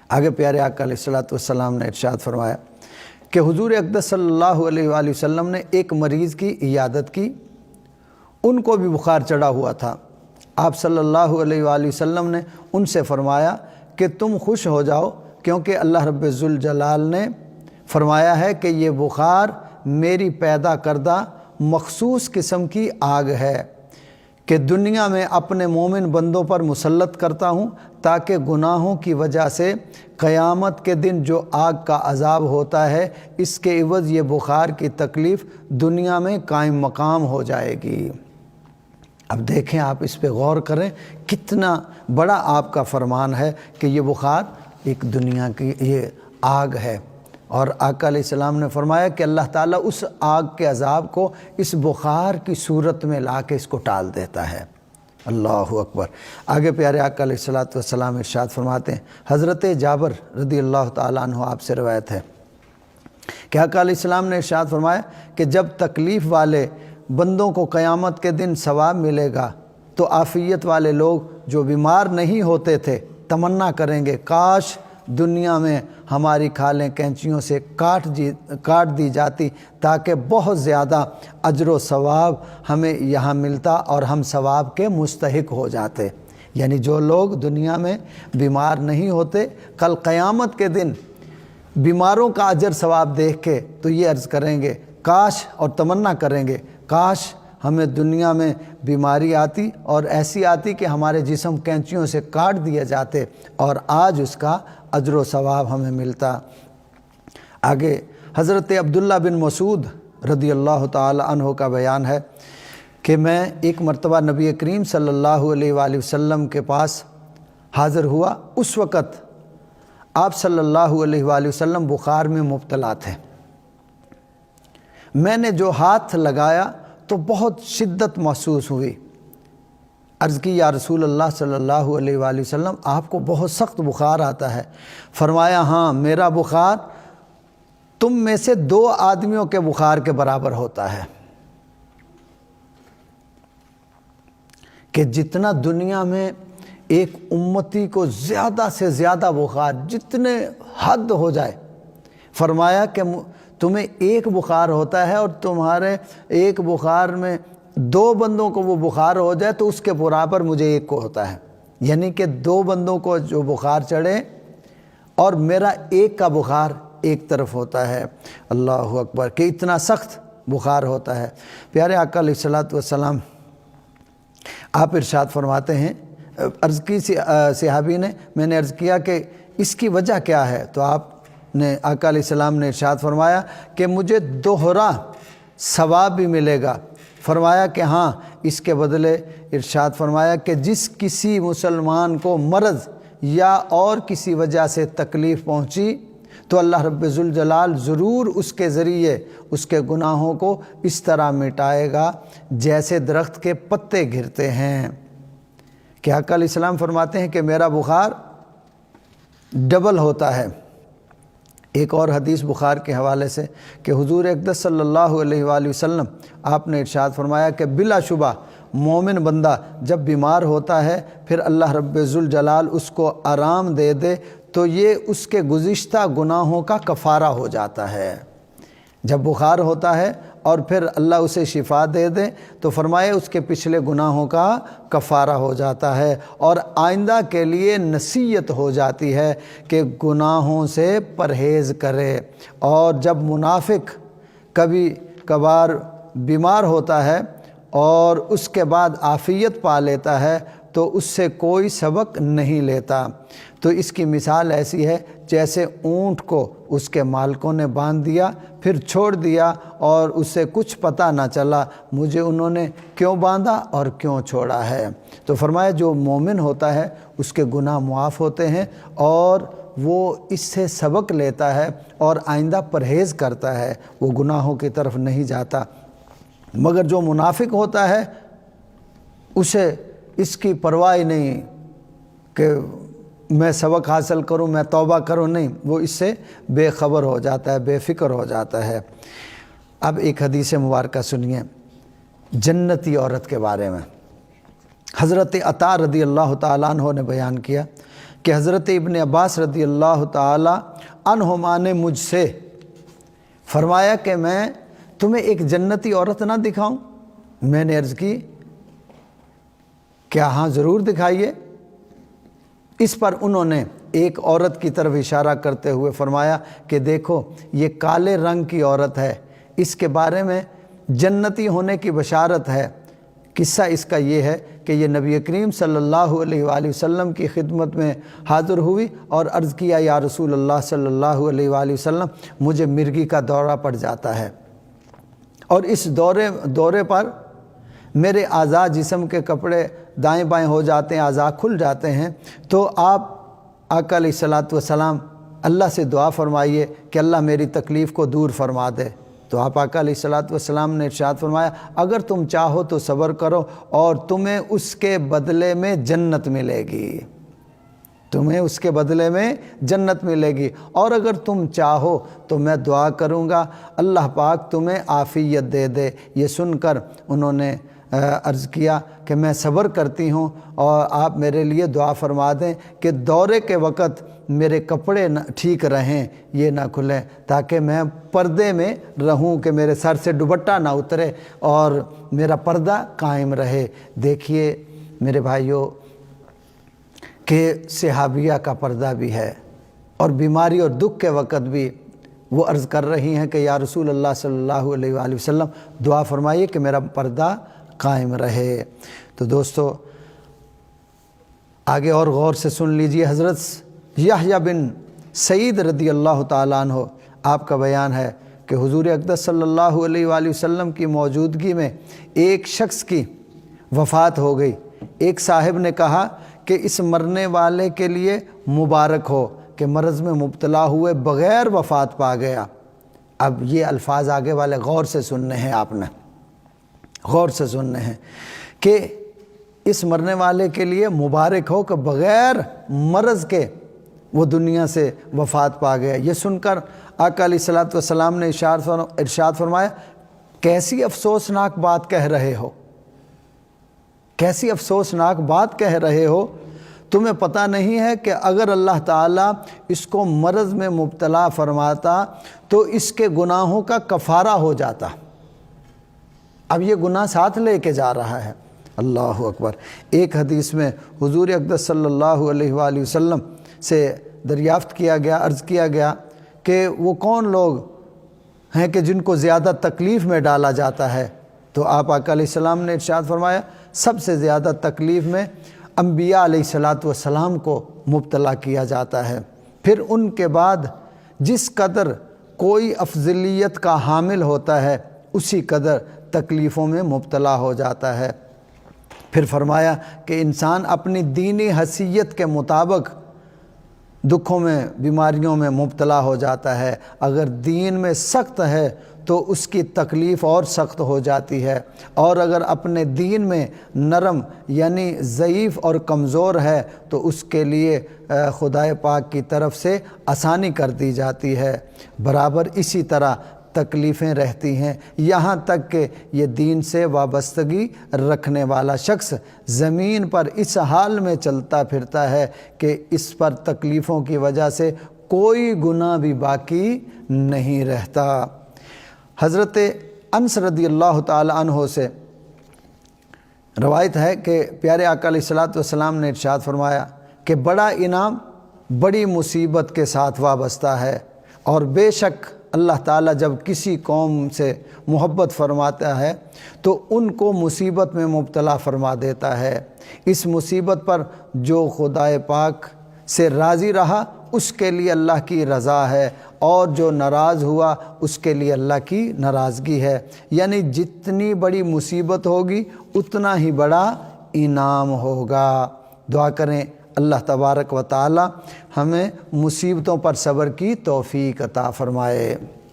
आगे प्यारे आका अलैहिस्सलातु वस्सलाम ने इरशाद फरमाया कि हुजूर अक़दस सल्लल्लाहु अलैहि वसल्लम ने एक मरीज़ की इयादत की, उनको भी बुखार चढ़ा हुआ था। आप सल्लल्लाहु अलैहि वसल्लम ने उनसे फरमाया कि तुम खुश हो जाओ, क्योंकि अल्लाह रब्बुल जलाल ने फरमाया है कि ये बुखार मेरी पैदा करदा मखसूस किस्म की आग है कि दुनिया में अपने मोमिन बंदों पर मुसल्लत करता हूँ, ताकि गुनाहों की वजह से क़यामत के दिन जो आग का अज़ाब होता है, इसके इवज़ ये बुखार की तकलीफ़ दुनिया में कायम मकाम हो जाएगी। अब देखें, आप इस पे गौर करें, कितना बड़ा आपका फरमान है कि ये बुखार एक दुनिया की ये आग है। और आका अलैहिस्सलाम ने फरमाया कि अल्लाह ताला उस आग के अज़ाब को इस बुखार की सूरत में ला के इसको टाल देता है। अल्लाहु अकबर। आगे प्यारे आका अलैहिस्सलातु वस्सलाम इरशाद फरमाते हैं, हज़रत जाबर रज़ी अल्लाह ताला अन्हु आपसे रवायत है कि आका अलैहिस्सलाम ने इरशाद फरमाया कि जब तकलीफ़ वाले बंदों को क़यामत के दिन सवाब मिलेगा, तो आफ़ियत वाले लोग जो बीमार नहीं होते थे तमन्ना करेंगे, काश दुनिया में हमारी खालें कैंचियों से काट दी जाती, ताकि बहुत ज़्यादा अजर व सवाब हमें यहाँ मिलता और हम सवाब के मुस्तहिक हो जाते। यानी जो लोग दुनिया में बीमार नहीं होते, कल क़यामत के दिन बीमारों का अजर सवाब देख के तो ये अर्ज़ करेंगे, काश, और तमन्ना करेंगे, काश हमें दुनिया में बीमारी आती और ऐसी आती कि हमारे जिस्म कैंचियों से काट दिए जाते और आज उसका अजर व सवाब हमें मिलता। आगे हज़रत अब्दुल्ला बिन मसूद रज़ी अल्लाह ताला अन्हु का बयान है कि मैं एक मरतबा नबी करीम सल्लल्लाहु अलैहि वसल्लम के पास हाज़िर हुआ। उस वक़्त आप सल्लल्लाहु अलैहि वसल्लम बुखार में मुब्तला थे। मैंने जो हाथ लगाया तो बहुत शिद्दत महसूस हुई। अर्ज़ की, या रसूल अल्लाह सल्लल्लाहु अलैहि वसल्लम, आपको बहुत सख्त बुखार आता है। फरमाया, हाँ, मेरा बुखार तुम में से 2 आदमियों के बुखार के बराबर होता है। कि जितना दुनिया में एक उम्मती को ज़्यादा से ज़्यादा बुखार, जितने हद हो जाए, फरमाया कि तुम्हें एक बुखार होता है और तुम्हारे एक बुखार में 2 बंदों को वो बुखार हो जाए तो उसके बराबर मुझे एक को होता है। यानी कि 2 बंदों को जो बुखार चढ़े और मेरा एक का बुखार एक तरफ होता है। अल्लाहु अकबर। कि इतना सख्त बुखार होता है। प्यारे आका अलैहिस्सलातु वस्सलाम आप इरशाद फरमाते हैं, अर्ज़ की सहाबी ने, मैंने अर्ज़ किया कि इसकी वजह क्या है, तो आपने आका अलैहिस्सलाम ने इरशाद फरमाया कि मुझे दोहरा सवाब भी मिलेगा। फरमाया कि हाँ, इसके बदले इरशाद फरमाया कि जिस किसी मुसलमान को मर्ज़ या और किसी वजह से तकलीफ़ पहुँची तो अल्लाह रब्बुल जलाल ज़रूर उसके ज़रिए उसके गुनाहों को इस तरह मिटाएगा जैसे दरख्त के पत्ते गिरते हैं। कि आका अलैहिस्सलाम फरमाते हैं कि मेरा बुखार डबल होता है। एक और हदीस बुखार के हवाले से कि हुजूर अक़दस सल्लल्लाहु अलैहि वसल्लम आपने इरशाद फरमाया कि बिलाशुबा मोमिन बंदा जब बीमार होता है फिर अल्लाह रब्बुल जलाल उसको आराम दे दे तो ये उसके गुज़िश्ता गुनाहों का कफ़ारा हो जाता है। जब बुखार होता है और फिर अल्लाह उसे शिफा दे दे तो फरमाए उसके पिछले गुनाहों का कफ़ारा हो जाता है और आइंदा के लिए नसीहत हो जाती है कि गुनाहों से परहेज़ करे। और जब मुनाफिक कभी कभार बीमार होता है और उसके बाद आफ़ियत पा लेता है तो उससे कोई सबक नहीं लेता। तो इसकी मिसाल ऐसी है जैसे ऊँट को उसके मालिकों ने बांध दिया फिर छोड़ दिया और उसे कुछ पता ना चला मुझे उन्होंने क्यों बांधा और क्यों छोड़ा है। तो फरमाया जो मोमिन होता है उसके गुनाह मुआफ़ होते हैं और वो इससे सबक लेता है और आइंदा परहेज़ करता है, वो गुनाहों की तरफ नहीं जाता। मगर जो मुनाफिक होता है उसे इसकी परवाह नहीं कि मैं सबक हासिल करूं, मैं तौबा करूं, नहीं, वो इससे बेखबर हो जाता है, बेफ़िक्र हो जाता है। अब एक हदीस मुबारक सुनिए जन्नती औरत के बारे में। हज़रत अता रज़ी अल्लाह ताला अन्हु ने बयान किया کہ حضرت ابن عباس رضی اللہ تعالی عنہما نے مجھ سے فرمایا کہ میں تمہیں ایک جنتی عورت نہ دکھاؤں؟ میں نے عرض کی کیا ہاں ضرور دکھائیے۔ اس پر انہوں نے ایک عورت کی طرف اشارہ کرتے ہوئے فرمایا کہ دیکھو یہ کالے رنگ کی عورت ہے، اس کے بارے میں جنتی ہونے کی بشارت ہے۔ قصہ اس کا یہ ہے کہ یہ نبی کریم صلی اللہ علیہ وآلہ وسلم کی خدمت میں حاضر ہوئی اور عرض کیا یا رسول اللہ صلی اللہ علیہ وآلہ وسلم مجھے مرگی کا دورہ پڑ جاتا ہے اور اس دورے پر میرے اعضاء جسم کے کپڑے دائیں بائیں ہو جاتے ہیں، اعضاء کھل جاتے ہیں، تو آپ آقا علیہ الصلوۃ والسلام اللہ سے دعا فرمائیے کہ اللہ میری تکلیف کو دور فرما دے۔ تو آپ آقا علیہ الصلوۃ والسلام نے ارشاد فرمایا اگر تم چاہو تو صبر کرو اور تمہیں اس کے بدلے میں جنت ملے گی، تمہیں اس کے بدلے میں جنت ملے گی، اور اگر تم چاہو تو میں دعا کروں گا اللہ پاک تمہیں عافیت دے دے۔ یہ سن کر انہوں نے عرض کیا کہ میں صبر کرتی ہوں اور آپ میرے لیے دعا فرما دیں کہ دورے کے وقت میرے کپڑے ٹھیک رہیں، یہ نہ کھلیں، تاکہ میں پردے میں رہوں کہ میرے سر سے دوپٹہ نہ اترے اور میرا پردہ قائم رہے۔ دیکھیے میرے بھائیوں کہ صحابیہ کا پردہ بھی ہے اور بیماری اور دکھ کے وقت بھی وہ عرض کر رہی ہیں کہ یا رسول اللہ صلی اللہ علیہ وآلہ وسلم دعا فرمائیے کہ میرا پردہ قائم رہے۔ تو دوستو آگے اور غور سے سن لیجئے، حضرت یحییٰ بن سعید رضی اللہ تعالیٰ عنہ آپ کا بیان ہے کہ حضور اقدس صلی اللہ علیہ وآلہ وسلم کی موجودگی میں ایک شخص کی وفات ہو گئی۔ ایک صاحب نے کہا کہ اس مرنے والے کے لیے مبارک ہو کہ مرض میں مبتلا ہوئے بغیر وفات پا گیا۔ اب یہ الفاظ آگے والے غور سے سننے ہیں، آپ نے غور سے سننے ہیں کہ اس مرنے والے کے لیے مبارک ہو کہ بغیر مرض کے وہ دنیا سے وفات پا گیا۔ یہ سن کر آقا علیہ الصلوۃ والسلام نے ارشاد فرمایا کیسی افسوسناک بات کہہ رہے ہو، کیسی افسوسناک بات کہہ رہے ہو، تمہیں پتہ نہیں ہے کہ اگر اللہ تعالیٰ اس کو مرض میں مبتلا فرماتا تو اس کے گناہوں کا کفارہ ہو جاتا۔ اب یہ گناہ ساتھ لے کے جا رہا ہے۔ اللہ اکبر۔ ایک حدیث میں حضور اقدس صلی اللہ علیہ وآلہ وسلم سے دریافت کیا گیا، عرض کیا گیا کہ وہ کون لوگ ہیں کہ جن کو زیادہ تکلیف میں ڈالا جاتا ہے؟ تو آپ آقا علیہ السلام نے ارشاد فرمایا سب سے زیادہ تکلیف میں انبیاء علیہ الصلوۃ والسلام کو مبتلا کیا جاتا ہے، پھر ان کے بعد جس قدر کوئی افضلیت کا حامل ہوتا ہے اسی قدر تکلیفوں میں مبتلا ہو جاتا ہے۔ پھر فرمایا کہ انسان اپنی دینی حیثیت کے مطابق دکھوں میں بیماریوں میں مبتلا ہو جاتا ہے۔ اگر دین میں سخت ہے تو اس کی تکلیف اور سخت ہو جاتی ہے، اور اگر اپنے دین میں نرم یعنی ضعیف اور کمزور ہے تو اس کے لیے خدائے پاک کی طرف سے آسانی کر دی جاتی ہے۔ برابر اسی طرح تکلیفیں رہتی ہیں، یہاں تک کہ یہ دین سے وابستگی رکھنے والا شخص زمین پر اس حال میں چلتا پھرتا ہے کہ اس پر تکلیفوں کی وجہ سے کوئی گناہ بھی باقی نہیں رہتا۔ حضرت انس رضی اللہ تعالی عنہ سے روایت ہے کہ پیارے آقا علیہ الصلوۃ والسلام نے ارشاد فرمایا کہ بڑا انعام بڑی مصیبت کے ساتھ وابستہ ہے، اور بے شک اللہ تعالیٰ جب کسی قوم سے محبت فرماتا ہے تو ان کو مصیبت میں مبتلا فرما دیتا ہے۔ اس مصیبت پر جو خدائے پاک سے راضی رہا اس کے لیے اللہ کی رضا ہے، اور جو ناراض ہوا اس کے لیے اللہ کی ناراضگی ہے۔ یعنی جتنی بڑی مصیبت ہوگی اتنا ہی بڑا انعام ہوگا۔ دعا کریں اللہ تبارک و تعالی ہمیں مصیبتوں پر صبر کی توفیق عطا فرمائے۔